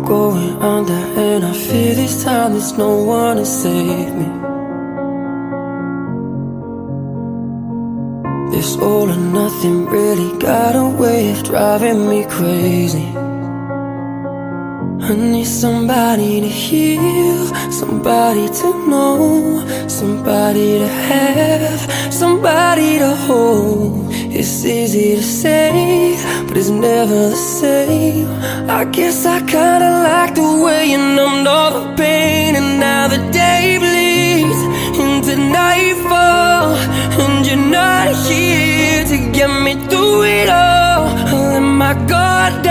going under, and I fear this time there's no one to save me. This all or nothing really got a way of driving me crazy. I need somebody to heal, somebody to know, somebody to have, somebody to hold. It's easy to say, but it's never the same. I guess I kinda like the way you numbed all the pain, and now the day bleeds into nightfall, and you're not here to get me through it all. I let my guard down,